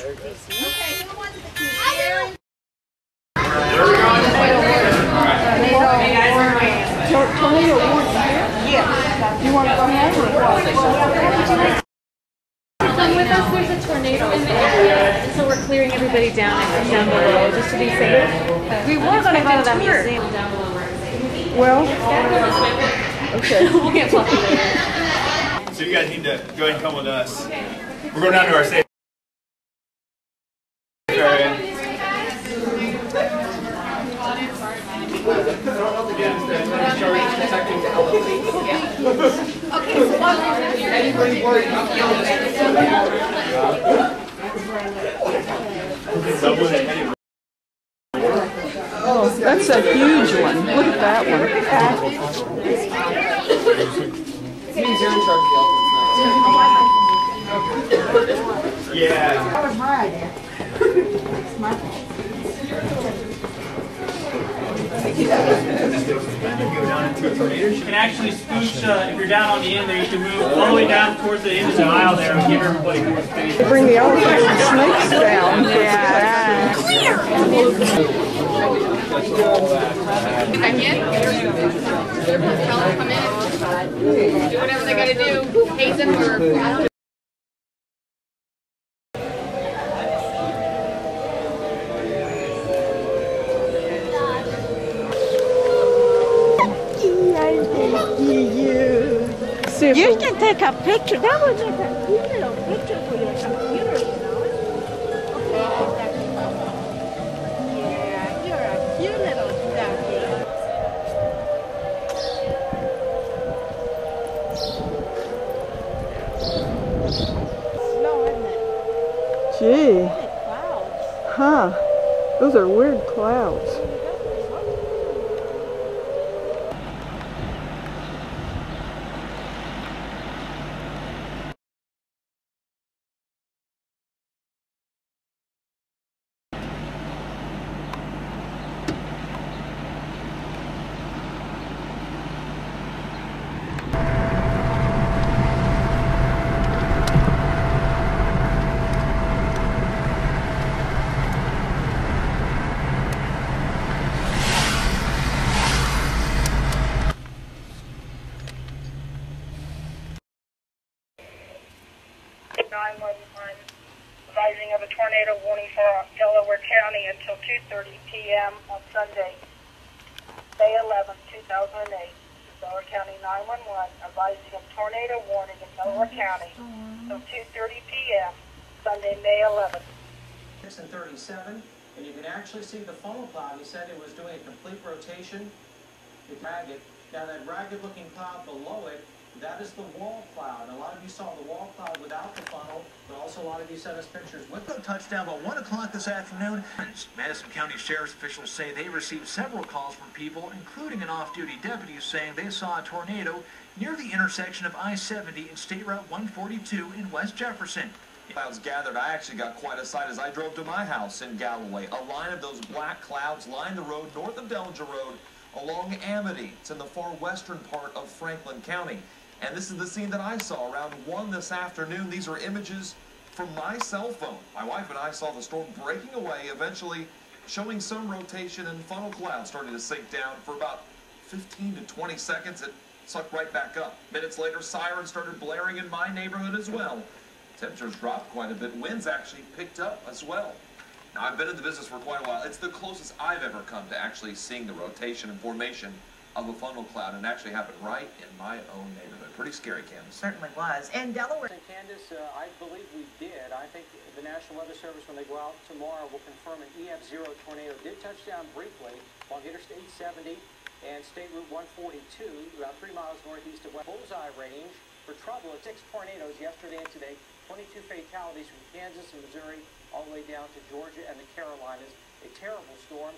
Tornado warning here? Yes. You want to go ahead? Come with us, there's a tornado in the area, so we're clearing everybody down below just to be safe. We were going to go to the museum down below. Well, okay. We'll get fluffy later. So you guys need to go ahead and come with us. We're going down to our safe area. Oh, that's a huge one. Look at that one. Means you're in charge of the elephants now. Yeah. That was right. It's my fault. You can actually scooch, if you're down on the end there, you can move all the way down towards the end of the aisle there and give everybody more space. Bring the elephants and snakes down. Yeah. Come in. Do whatever they gotta do. Haze them or... You can take a picture. That was just a cute little picture for your computer, you know. Yeah, you're a cute little ducky. Slow, isn't it? Gee. Clouds. Huh. Those are weird clouds. Advising of a tornado warning for Delaware County until 2:30 p.m. on Sunday, May 11, 2008. Delaware County 911 advising of tornado warning in Delaware County until 2:30 p.m. Sunday, May 11. 6 and 37, and you can actually see the funnel cloud. He said it was doing a complete rotation. It's ragged. Now that ragged-looking cloud below it, that is the wall cloud. A lot of you saw the wall cloud without the funnel, but also a lot of you sent us pictures with the touchdown about 1 o'clock this afternoon. Madison County Sheriff's officials say they received several calls from people, including an off-duty deputy, saying they saw a tornado near the intersection of I-70 and State Route 142 in West Jefferson. Clouds gathered. I actually got quite a sight as I drove to my house in Galloway. A line of those black clouds lined the road north of Dellinger Road along Amity. It's in the far western part of Franklin County. And this is the scene that I saw around 1 this afternoon. These are images from my cell phone. My wife and I saw the storm breaking away, eventually showing some rotation, and funnel clouds starting to sink down for about 15 to 20 seconds. It sucked right back up. Minutes later, sirens started blaring in my neighborhood as well. Temperatures dropped quite a bit. Winds actually picked up as well. Now, I've been in the business for quite a while. It's the closest I've ever come to actually seeing the rotation and formation of a funnel cloud, and actually happened right in my own neighborhood. Pretty scary, Candace. Certainly was. And Delaware. And Candace, I believe we did. I think the National Weather Service, when they go out tomorrow, will confirm an EF0 tornado did touch down briefly along Interstate 70 and State Route 142, about 3 miles northeast of West Bullseye range. For trouble at 6 tornadoes yesterday and today, 22 fatalities from Kansas and Missouri all the way down to Georgia and the Carolinas. A terrible storm.